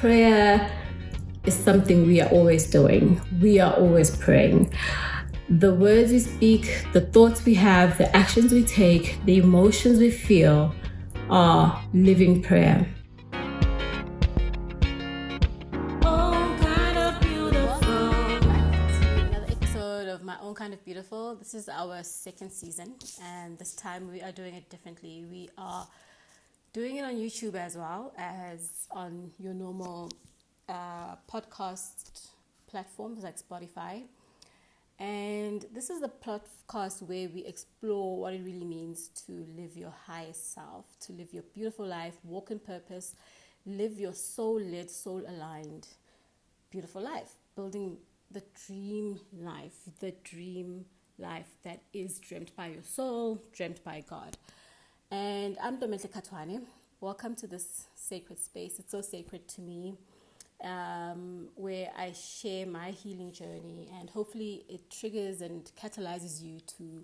prayer is something we are always doing. We are always praying. The words we speak, the thoughts we have, the actions we take, the emotions we feel are living prayer. Kind of beautiful. This is our second season, and this time we are doing it differently. We are doing it on YouTube as well as on your normal podcast platforms like Spotify. And this is the podcast where we explore what it really means to live your highest self, to live your beautiful life, walk in purpose, live your soul-led, soul-aligned, beautiful life, building the dream life that is dreamt by your soul, dreamt by God. And I'm Dometle Katwane. Welcome to this sacred space. It's so sacred to me, where I share my healing journey, and hopefully it triggers and catalyzes you to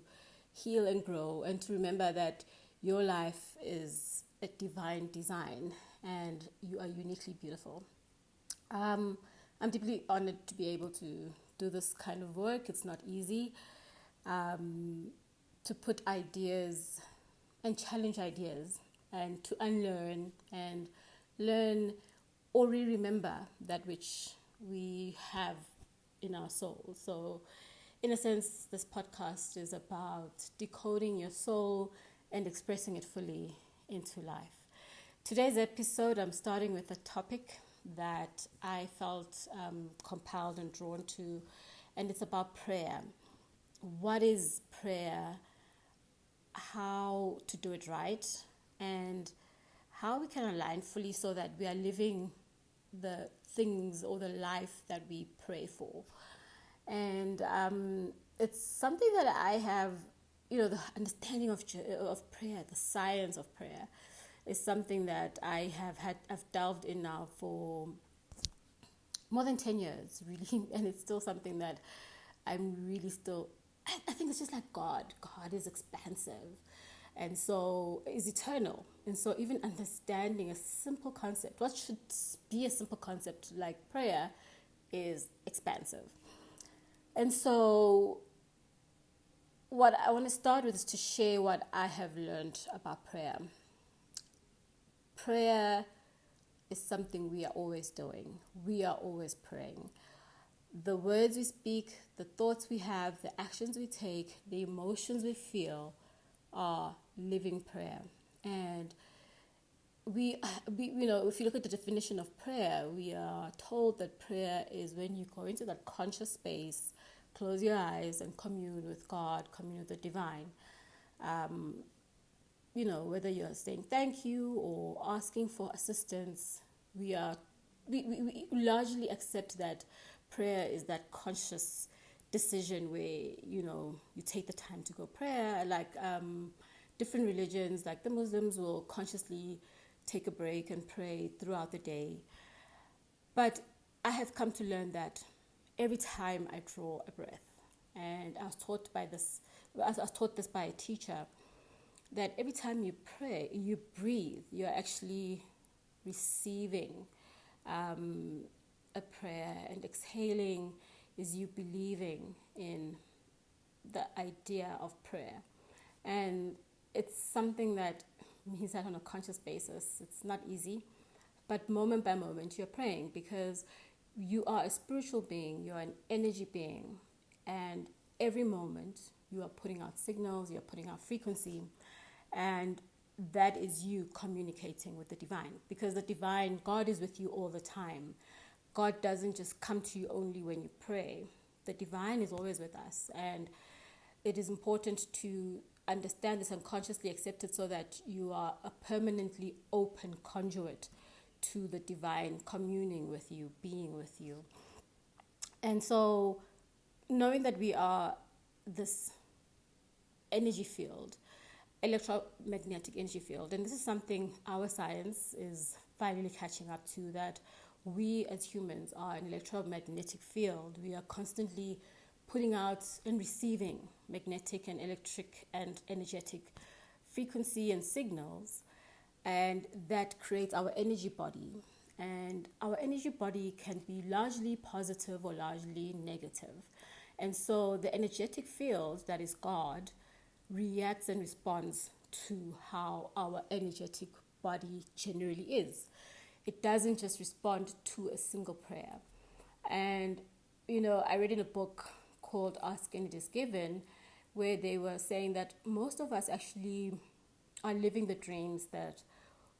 heal and grow, and to remember that your life is a divine design and you are uniquely beautiful. I'm deeply honored to be able to do this kind of work. It's not easy to put ideas and challenge ideas, and to unlearn and learn or remember that which we have in our soul. So in a sense, this podcast is about decoding your soul and expressing it fully into life. Today's episode, I'm starting with a topic that I felt compelled and drawn to, and it's about prayer. What is prayer? How to do it right, and how we can align fully so that we are living the things or the life that we pray for. And it's something that I have, the understanding of prayer, the science of prayer, is something that I've delved in now for more than 10 years, really, and it's still something that I'm really still, I think it's just like God. God is expansive, and so is eternal, and so even understanding a simple concept, what should be a simple concept like prayer, is expansive. And so what I want to start with is to share what I have learned about prayer. Prayer is something we are always doing. We are always praying. The words we speak, the thoughts we have, the actions we take, the emotions we feel are living prayer. And we if you look at the definition of prayer, we are told that prayer is when you go into that conscious space, close your eyes, and commune with God, commune with the divine. Whether you're saying thank you or asking for assistance, we largely accept that prayer is that conscious decision where, you take the time to go prayer. Like different religions, like the Muslims, will consciously take a break and pray throughout the day. But I have come to learn that every time I draw a breath, and I was taught this by a teacher, that every time you pray, you breathe, you're actually receiving a prayer, and exhaling is you believing in the idea of prayer. And it's something that means that on a conscious basis, it's not easy, but moment by moment you're praying, because you are a spiritual being, you're an energy being, and every moment you are putting out signals, you're putting out frequency. And that is you communicating with the divine, because the divine, God, is with you all the time. God doesn't just come to you only when you pray. The divine is always with us, and it is important to understand this and consciously accept it, so that you are a permanently open conduit to the divine communing with you, being with you. And so knowing that we are this energy field, electromagnetic energy field, and this is something our science is finally catching up to, that we as humans are an electromagnetic field. We are constantly putting out and receiving magnetic and electric and energetic frequency and signals, and that creates our energy body. And our energy body can be largely positive or largely negative. And so the energetic field that is God reacts and responds to how our energetic body generally is. It doesn't just respond to a single prayer. And, I read in a book called Ask and It Is Given, where they were saying that most of us actually are living the dreams that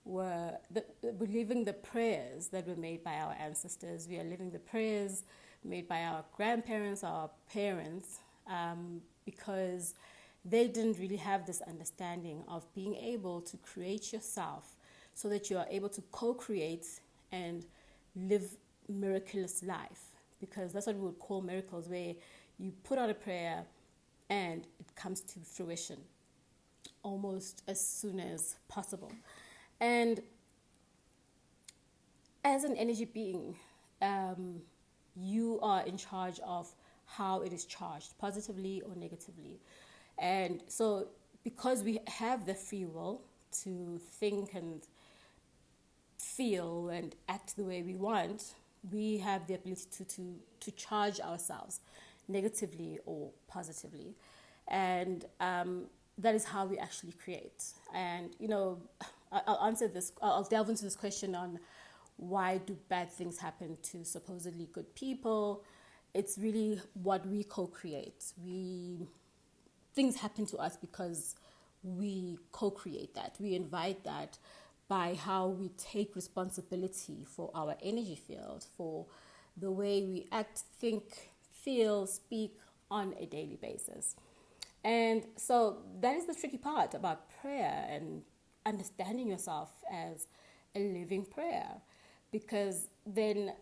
we're living the prayers that were made by our ancestors. We are living the prayers made by our grandparents, our parents, because they didn't really have this understanding of being able to create yourself so that you are able to co-create and live miraculous life. Because that's what we would call miracles, where you put out a prayer and it comes to fruition almost as soon as possible. And as an energy being, you are in charge of how it is charged, positively or negatively. And so because we have the free will to think and feel and act the way we want, we have the ability to charge ourselves negatively or positively. And that is how we actually create. And, I'll delve into this question on why do bad things happen to supposedly good people. It's really what we co-create. Things happen to us because we co-create that. We invite that by how we take responsibility for our energy field, for the way we act, think, feel, speak on a daily basis. And so that is the tricky part about prayer and understanding yourself as a living prayer, because then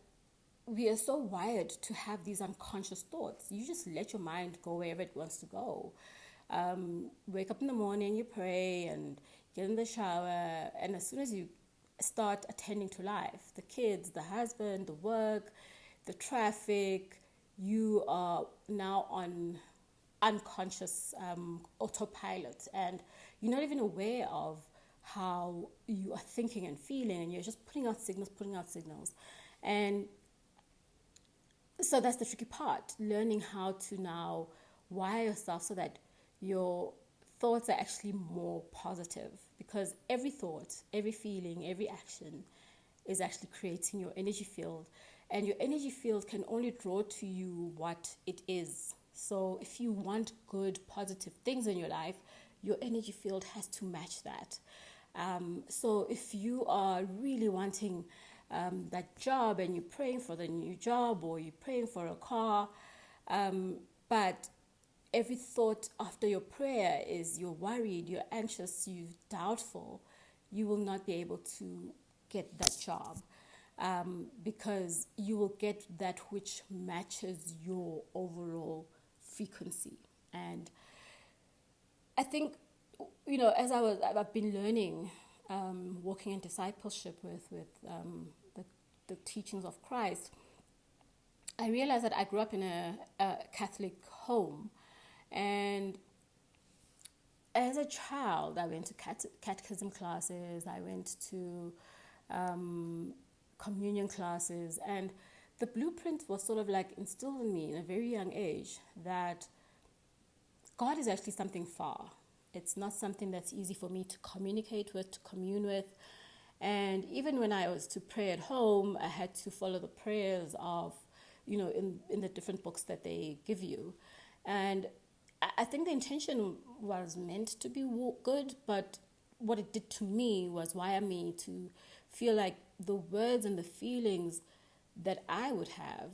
we are so wired to have these unconscious thoughts. You just let your mind go wherever it wants to go. Wake up in the morning, you pray and get in the shower, and as soon as you start attending to life, the kids, the husband, the work, the traffic, you are now on unconscious autopilot, and you're not even aware of how you are thinking and feeling, and you're just putting out signals. And so that's the tricky part, learning how to now wire yourself so that your thoughts are actually more positive, because every thought, every feeling, every action is actually creating your energy field, and your energy field can only draw to you what it is. So if you want good, positive things in your life, your energy field has to match that. So if you are really wanting that job and you're praying for the new job, or you're praying for a car, but every thought after your prayer is you're worried, you're anxious, you're doubtful, you will not be able to get that job, because you will get that which matches your overall frequency. And I think, as I've been learning, walking in discipleship with the teachings of Christ, I realized that I grew up in a Catholic home. And as a child, I went to catechism classes, I went to communion classes, and the blueprint was sort of like instilled in me in a very young age that God is actually something far. It's not something that's easy for me to communicate with, to commune with. And even when I was to pray at home, I had to follow the prayers of, in the different books that they give you. And I think the intention was meant to be good, but what it did to me was wire me to feel like the words and the feelings that I would have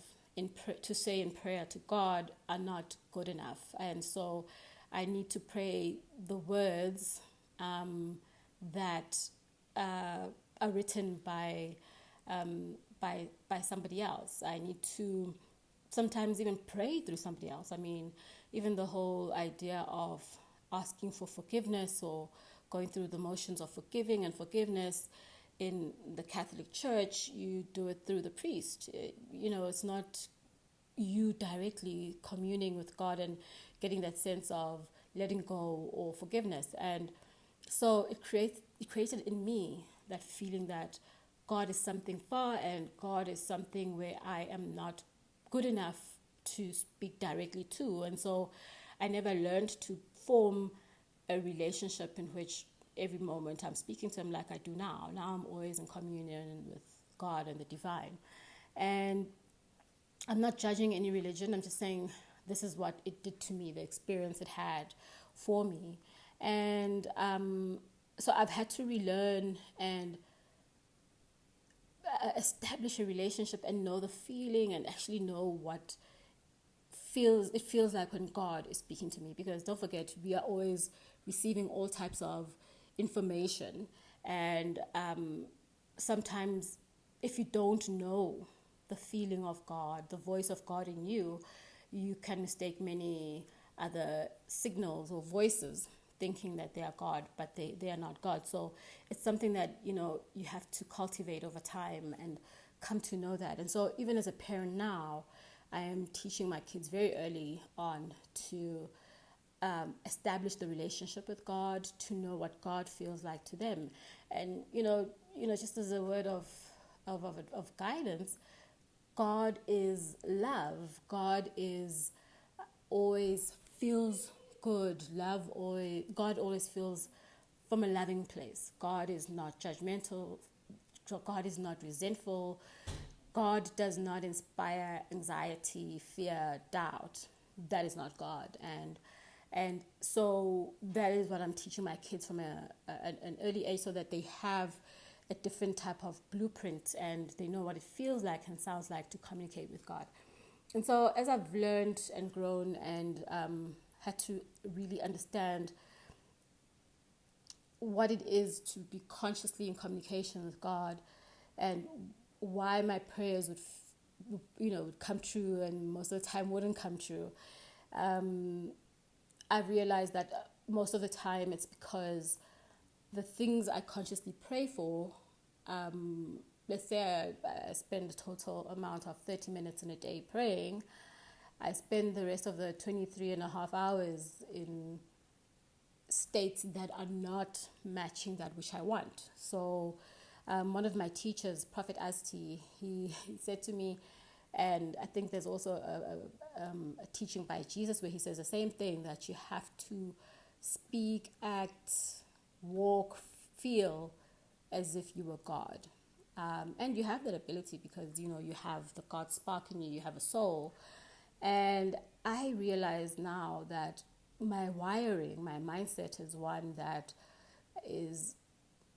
to say in prayer to God are not good enough. And so I need to pray the words that are written by somebody else. I need to sometimes even pray through somebody else. I mean, even the whole idea of asking for forgiveness or going through the motions of forgiving and forgiveness in the Catholic Church, you do it through the priest. It's not you directly communing with God and getting that sense of letting go or forgiveness. And so it created in me that feeling that God is something far and God is something where I am not good enough to speak directly to. And so I never learned to form a relationship in which every moment I'm speaking to him like I do now. Now I'm always in communion with God and the divine. And I'm not judging any religion. I'm just saying this is what it did to me, the experience it had for me. And so I've had to relearn and establish a relationship and know the feeling and actually know what it feels like when God is speaking to me. Because don't forget, we are always receiving all types of information. And sometimes if you don't know the feeling of God, the voice of God in you, you can mistake many other signals or voices thinking that they are God, but they are not God. So it's something that, you have to cultivate over time and come to know that. And so even as a parent now, I am teaching my kids very early on to establish the relationship with God, to know what God feels like to them. And, just as a word of guidance, God is love. God is always feels good. God always feels from a loving place. God is not judgmental. God is not resentful. God does not inspire anxiety, fear, doubt. That is not God. And so that is what I'm teaching my kids from an early age, so that they have a different type of blueprint and they know what it feels like and sounds like to communicate with God. And so as I've learned and grown and had to really understand what it is to be consciously in communication with God and why my prayers would come true and most of the time wouldn't come true, I've realized that most of the time it's because the things I consciously pray for, let's say I spend a total amount of 30 minutes in a day praying, I spend the rest of the 23 and a half hours in states that are not matching that which I want. So one of my teachers, Prophet Asti, he said to me, and I think there's also a teaching by Jesus where he says the same thing, that you have to speak, act, walk, feel as if you were God. And you have that ability because, you have the God spark in you, you have a soul. And I realize now that my wiring, my mindset is one that is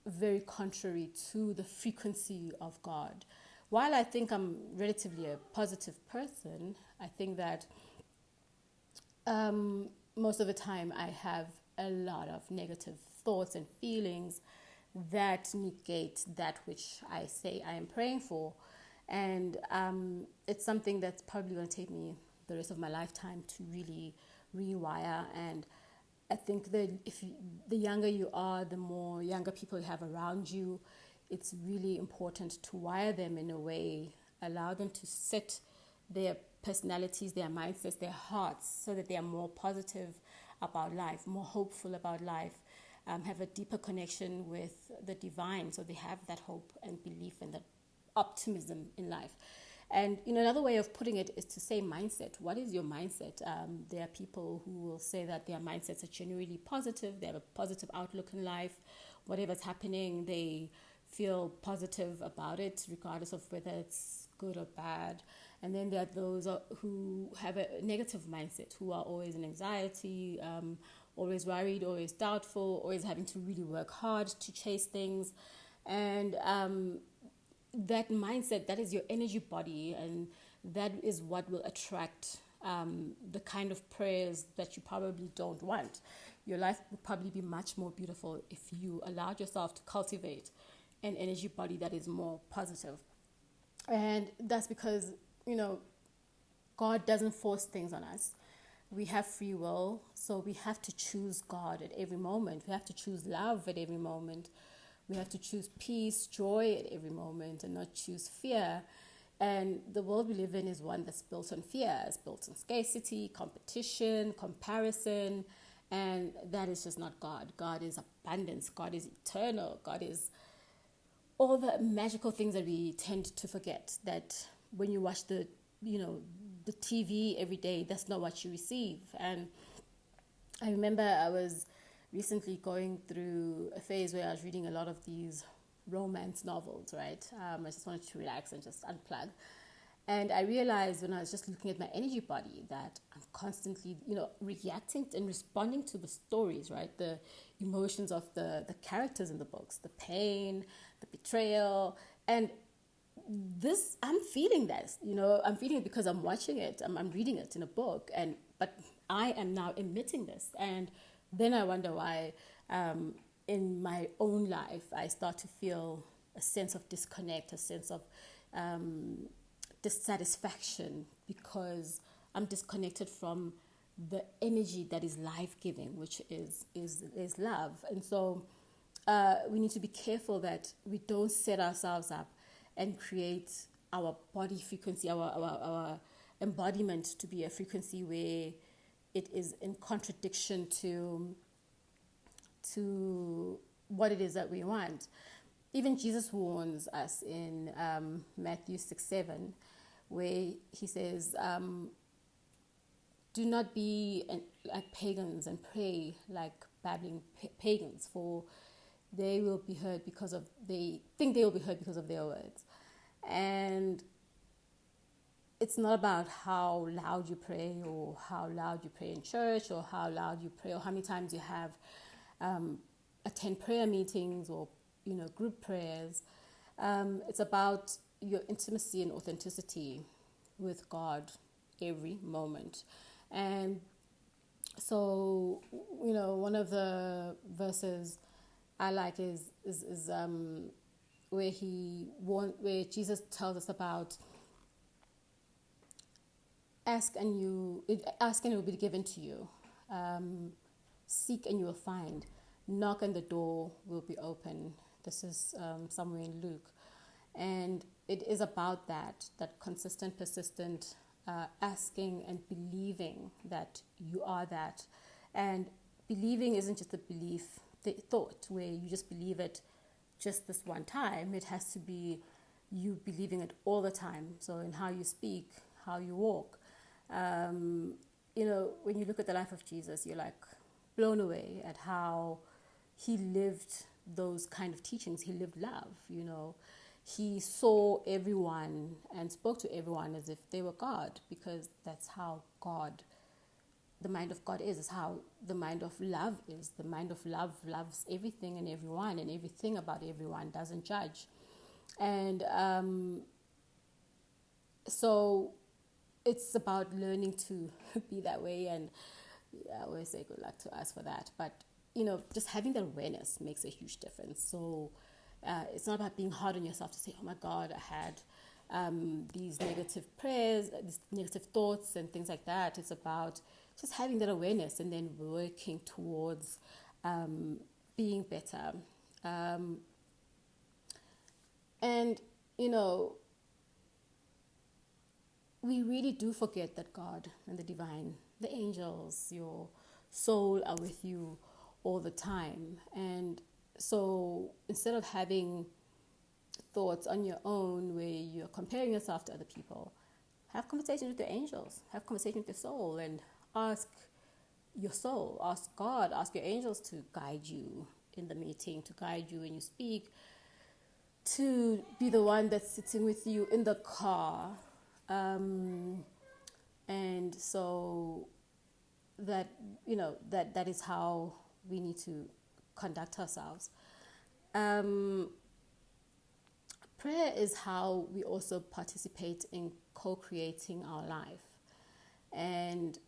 very contrary to the frequency of God. While I think I'm relatively a positive person, I think that most of the time I have a lot of negative thoughts and feelings that negate that which I say I am praying for. And it's something that's probably going to take me the rest of my lifetime to really rewire. And I think that the younger you are, the more younger people you have around you, it's really important to wire them in a way, allow them to set their personalities, their mindsets, their hearts, so that they are more positive about life, more hopeful about life, have a deeper connection with the divine, so they have that hope and belief and that optimism in life. And another way of putting it is to say mindset. What is your mindset? There are people who will say that their mindsets are genuinely positive. They have a positive outlook in life. Whatever's happening, they feel positive about it, regardless of whether it's good or bad. And then there are those who have a negative mindset, who are always in anxiety, always worried, always doubtful, always having to really work hard to chase things. And that mindset, that is your energy body, and that is what will attract the kind of prayers that you probably don't want. Your life would probably be much more beautiful if you allowed yourself to cultivate an energy body that is more positive. And that's because, God doesn't force things on us. We have free will, so we have to choose God at every moment. We have to choose love at every moment. We have to choose peace, joy at every moment, and not choose fear. And the world we live in is one that's built on fear. It's built on scarcity, competition, comparison, and that is just not God. God is abundance. God is eternal. God is all the magical things that we tend to forget, that when you watch the TV every day, that's not what you receive. And I remember I was recently going through a phase where I was reading a lot of these romance novels, right? I just wanted to relax and just unplug. And I realized when I was just looking at my energy body that I'm constantly, reacting and responding to the stories, right? The emotions of the characters in the books, the pain, the betrayal. And this, I'm feeling this, I'm feeling it because I'm watching it, I'm reading it in a book, but I am now emitting this. And then I wonder why in my own life I start to feel a sense of disconnect, a sense of dissatisfaction, because I'm disconnected from the energy that is life-giving, which is love. And so we need to be careful that we don't set ourselves up and create our body frequency, our embodiment to be a frequency where it is in contradiction to what it is that we want. Even Jesus warns us in Matthew 6:7, where he says, do not be like pagans and pray like babbling pagans, for they will be heard they think they will be heard because of their words. And it's not about how loud you pray, or how loud you pray in church, or how loud you pray, or how many times you have attend prayer meetings, or group prayers. It's about your intimacy and authenticity with God every moment. And so, one of the verses I like is where Jesus tells us about ask and it will be given to you, seek and you will find, knock and the door will be open. This is somewhere in Luke. And it is about that consistent, persistent asking and believing that you are that. And believing isn't just a belief, the thought where you just believe it just this one time. It has to be you believing it all the time. So in how you speak, how you walk. When you look at the life of Jesus, you're like blown away at how he lived those kind of teachings. He lived love, He saw everyone and spoke to everyone as if they were God, because that's how the mind of God is how the mind of love is. The mind of love loves everything and everyone, and everything about everyone, doesn't judge. And so it's about learning to be that way. And I always say good luck to us for that. But, just having that awareness makes a huge difference. So it's not about being hard on yourself to say, oh my God, I had these negative prayers, these negative thoughts and things like that. It's about just having that awareness and then working towards being better. And, we really do forget that God and the divine, the angels, your soul are with you all the time. And so instead of having thoughts on your own where you're comparing yourself to other people, have conversations with your angels, have conversations with your soul, and ask your soul, ask God, ask your angels to guide you in the meeting, to guide you when you speak, to be the one that's sitting with you in the car. And so that, that is how we need to conduct ourselves. Prayer is how we also participate in co-creating our life. And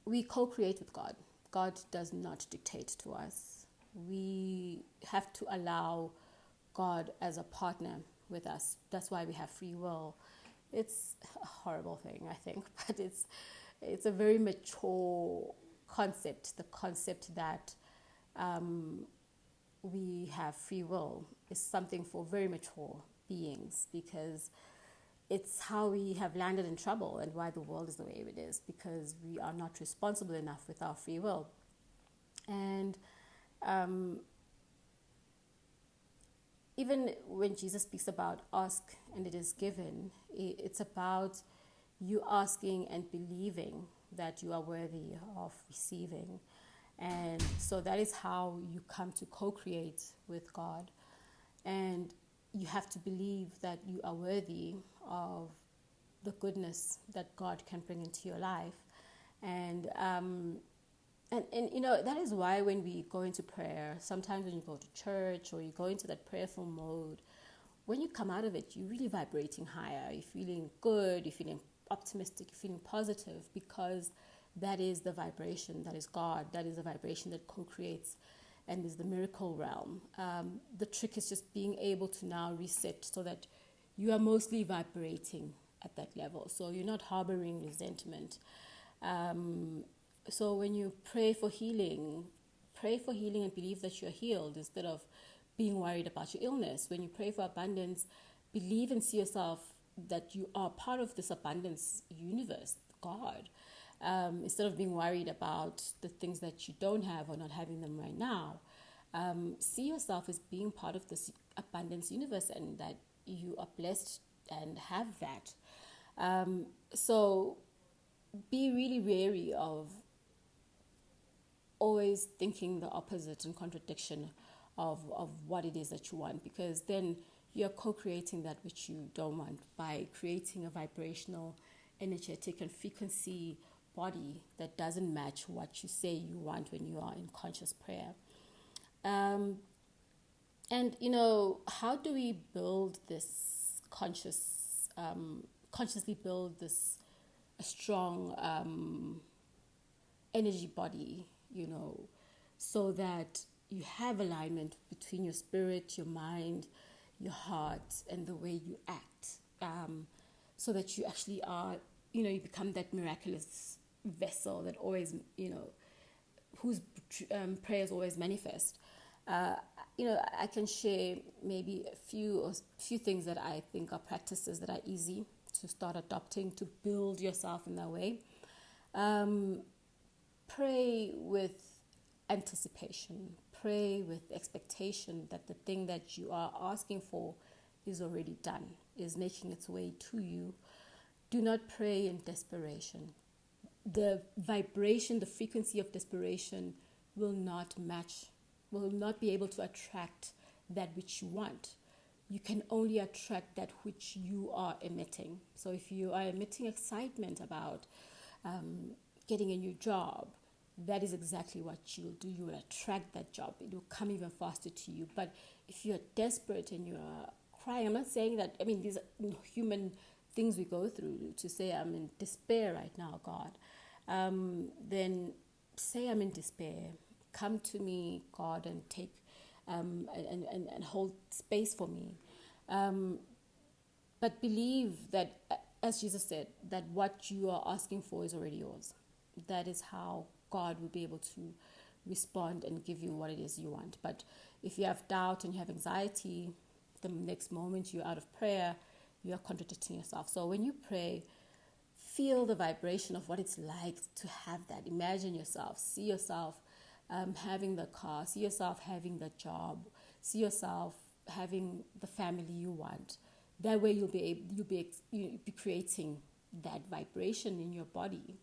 we co-create with God. God does not dictate to us. We have to allow God as a partner with us. That's why we have free will. It's a horrible thing, I think, but it's a very mature concept. The concept that we have free will is something for very mature beings, because it's how we have landed in trouble and why the world is the way it is, because we are not responsible enough with our free will. And even when Jesus speaks about ask and it is given, it's about you asking and believing that you are worthy of receiving. And so that is how you come to co-create with God. And you have to believe that you are worthy of the goodness that God can bring into your life. And that is why when we go into prayer, sometimes when you go to church or you go into that prayerful mode, when you come out of it, you're really vibrating higher. You're feeling good, you're feeling optimistic, you're feeling positive, because that is the vibration, that is God, that is the vibration that co-creates and is the miracle realm. The trick is just being able to now reset so that you are mostly vibrating at that level. So you're not harboring resentment. So when you pray for healing and believe that you're healed instead of being worried about your illness. When you pray for abundance, believe and see yourself that you are part of this abundance universe, God. Instead of being worried about the things that you don't have or not having them right now, see yourself as being part of this abundance universe and that you are blessed and have that. So be really wary of always thinking the opposite and contradiction of what it is that you want, because then you're co-creating that which you don't want by creating a vibrational, energetic and frequency body that doesn't match what you say you want when you are in conscious prayer. And how do we build this consciously build this a strong energy body, so that you have alignment between your spirit, your mind, your heart, and the way you act, so that you actually are, you become that miraculous vessel that always, whose prayers always manifest. I can share maybe a few things that I think are practices that are easy to start adopting to build yourself in that way. Pray with anticipation. Pray with expectation that the thing that you are asking for is already done, is making its way to you. Do not pray in desperation. The vibration, the frequency of desperation will not be able to attract that which you want. You can only attract that which you are emitting. So if you are emitting excitement about getting a new job, that is exactly what you'll do. You will attract that job. It will come even faster to you. But if you're desperate and you're crying, I'm not saying that, these are human things we go through, to say I'm in despair right now, God. Then say I'm in despair. Come to me, God, and take and hold space for me. But believe that, as Jesus said, that what you are asking for is already yours. That is how God will be able to respond and give you what it is you want. But if you have doubt and you have anxiety, the next moment you're out of prayer, you are contradicting yourself. So when you pray, feel the vibration of what it's like to have that. Imagine yourself, see yourself having the car, see yourself having the job, see yourself having the family you want. That way you'll be creating that vibration in your body.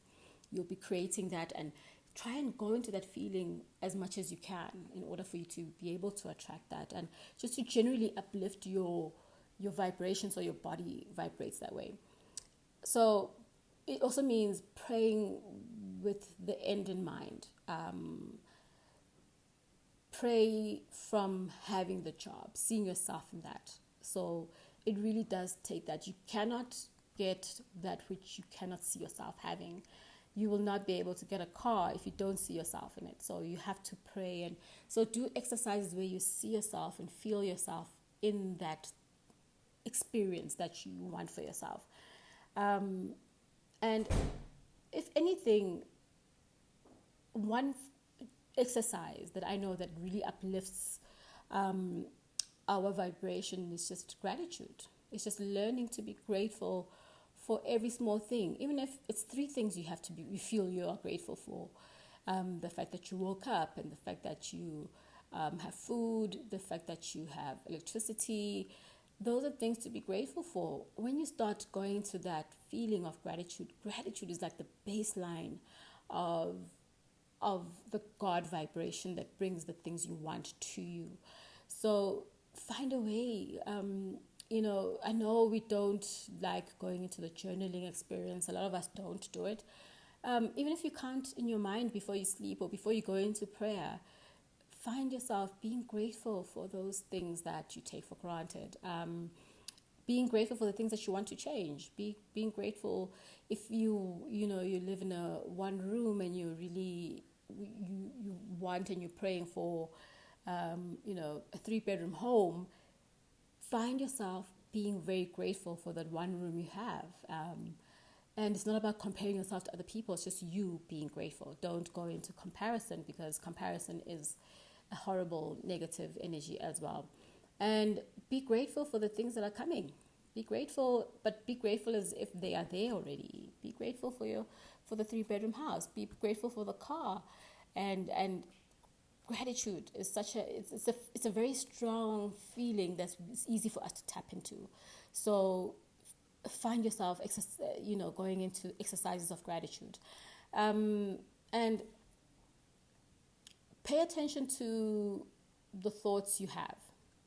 You'll be creating that, and try and go into that feeling as much as you can in order for you to be able to attract that, and just to generally uplift your vibration so your body vibrates that way. So it also means praying with the end in mind. Pray from having the job, seeing yourself in that. So it really does take that. You cannot get that which you cannot see yourself having. You will not be able to get a car if you don't see yourself in it. So you have to pray. And so do exercises where you see yourself and feel yourself in that experience that you want for yourself. And if anything, one exercise that I know that really uplifts our vibration is just gratitude. It's just learning to be grateful for every small thing, even if it's 3 things you feel you are grateful for. The fact that you woke up, and the fact that you have food, the fact that you have electricity. Those are things to be grateful for. When you start going to that feeling of gratitude, gratitude is like the baseline of the God vibration that brings the things you want to you. So find a way. I know we don't like going into the journaling experience. A lot of us don't do it. Even if you can't in your mind before you sleep or before you go into prayer, find yourself being grateful for those things that you take for granted. Being grateful for the things that you want to change. Being grateful if you live in a one room and you really you want and you're praying for a 3-bedroom home. Find yourself being very grateful for that one room you have. And it's not about comparing yourself to other people. It's just you being grateful. Don't go into comparison, because comparison is a horrible negative energy as well. And be grateful for the things that are coming. Be grateful, but be grateful as if they are there already. Be grateful for the 3-bedroom house. Be grateful for the car, and gratitude is it's a very strong feeling that's easy for us to tap into. So find yourself going into exercises of gratitude, and pay attention to the thoughts you have.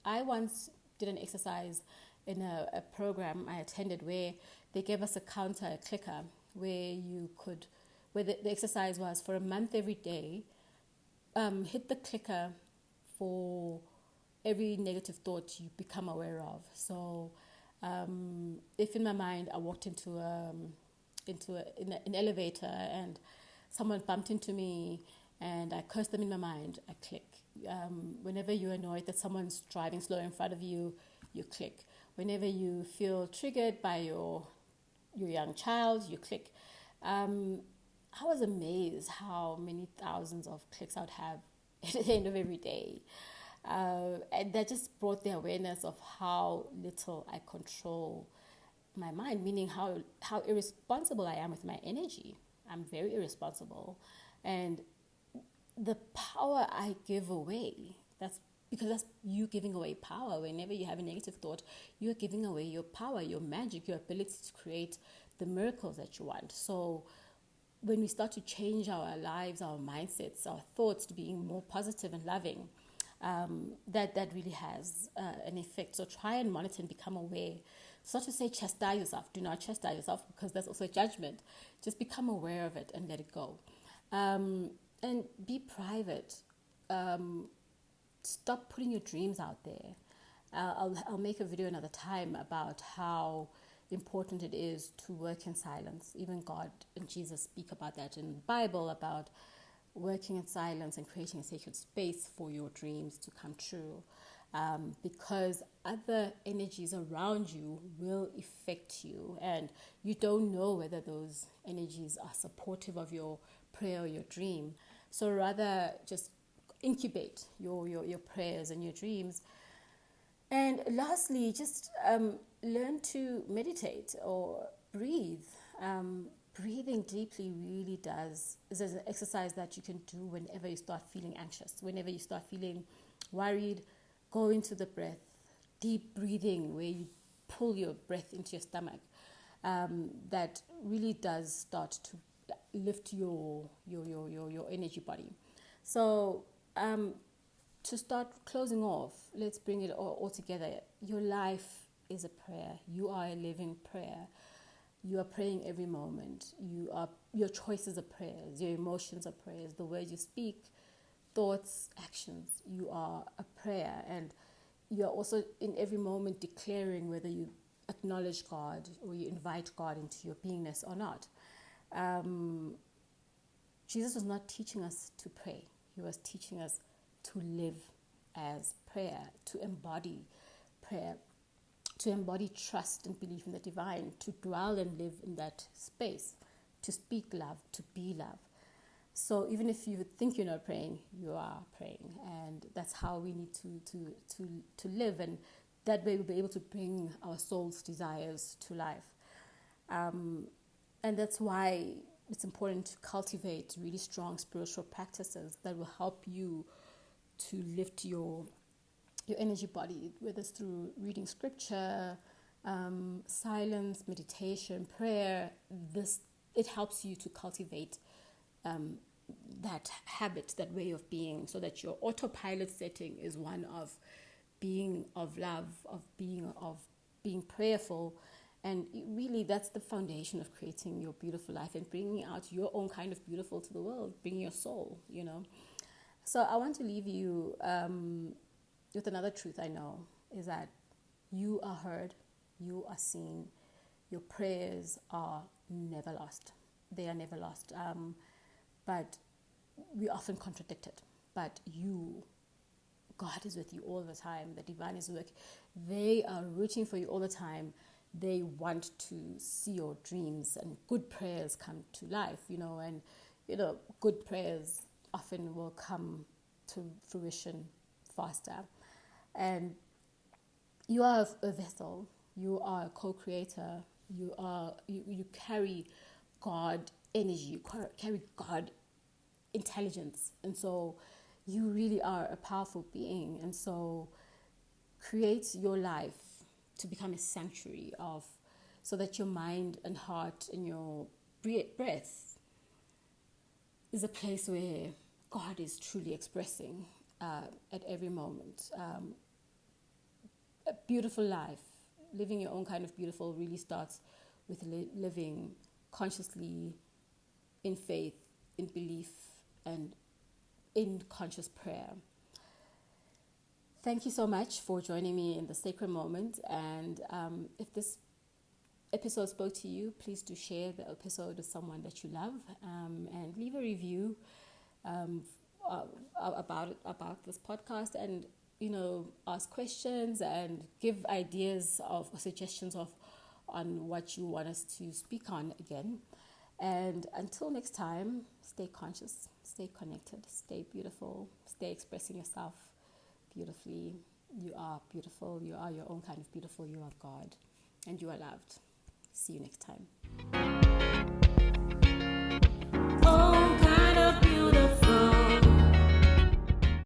I once did an exercise in a program I attended where they gave us a clicker, where the exercise was for a month every day. Hit the clicker for every negative thought you become aware of. So if in my mind I walked into an elevator and someone bumped into me and I cursed them in my mind, I click. Whenever you're annoyed that someone's driving slow in front of you, you click. Whenever you feel triggered by your young child, you click. I was amazed how many thousands of clicks I'd have at the end of every day. And that just brought the awareness of how little I control my mind, meaning how irresponsible I am with my energy. I'm very irresponsible. And the power I give away, that's you giving away power. Whenever you have a negative thought, you're giving away your power, your magic, your ability to create the miracles that you want. So when we start to change our lives, our mindsets, our thoughts to being more positive and loving, that really has an effect. So try and monitor and become aware. It's not to say chastise yourself. Do not chastise yourself, because that's also a judgment. Just become aware of it and let it go. And be private. Stop putting your dreams out there. I'll make a video another time about how important it is to work in silence. Even God and Jesus speak about that in the Bible, about working in silence and creating a sacred space for your dreams to come true, because other energies around you will affect you, and you don't know whether those energies are supportive of your prayer or your dream. So rather just incubate your prayers and your dreams. And lastly, just learn to meditate or breathe. Breathing deeply really is an exercise that you can do whenever you start feeling anxious, whenever you start feeling worried. Go into the breath, deep breathing, where you pull your breath into your stomach. That really does start to lift your energy body. So to start closing off, let's bring it all together. Your life is a prayer. You are a living prayer. You are praying every moment. Your choices are prayers. Your emotions are prayers. The words you speak, thoughts, actions, you are a prayer. And you are also in every moment declaring whether you acknowledge God or you invite God into your beingness or not. Jesus was not teaching us to pray. He was teaching us to live as prayer, to embody prayer, to embody trust and belief in the divine, to dwell and live in that space, to speak love, to be love. So even if you think you're not praying, you are praying, and that's how we need to live, and that way we'll be able to bring our soul's desires to life. And that's why it's important to cultivate really strong spiritual practices that will help you to lift your energy body, whether it's through reading scripture, silence, meditation, prayer. It helps you to cultivate that habit, that way of being, so that your autopilot setting is one of being of love, of being prayerful. And really, that's the foundation of creating your beautiful life and bringing out your own kind of beautiful to the world, bringing your soul, So I want to leave you with another truth I know, is that you are heard, you are seen, your prayers are never lost. They are never lost. But we often contradict it. But God is with you all the time. The divine is working. They are rooting for you all the time. They want to see your dreams, and good prayers come to life, and, good prayers often will come to fruition faster. And you are a vessel. You are a co-creator. You carry God energy. You carry God intelligence. And so you really are a powerful being. And so create your life to become a sanctuary so that your mind and heart and your breath is a place where God is truly expressing at every moment. A beautiful life, living your own kind of beautiful, really starts with living consciously, in faith, in belief, and in conscious prayer. Thank you so much for joining me in the sacred moment. And if this episode spoke to you, please do share the episode with someone that you love, and leave a review about this podcast, and ask questions and give ideas or suggestions on what you want us to speak on again. And until next time, stay conscious, stay connected, stay beautiful, stay expressing yourself beautifully. You are beautiful. You are your own kind of beautiful. You are God, and you are loved. See you next time.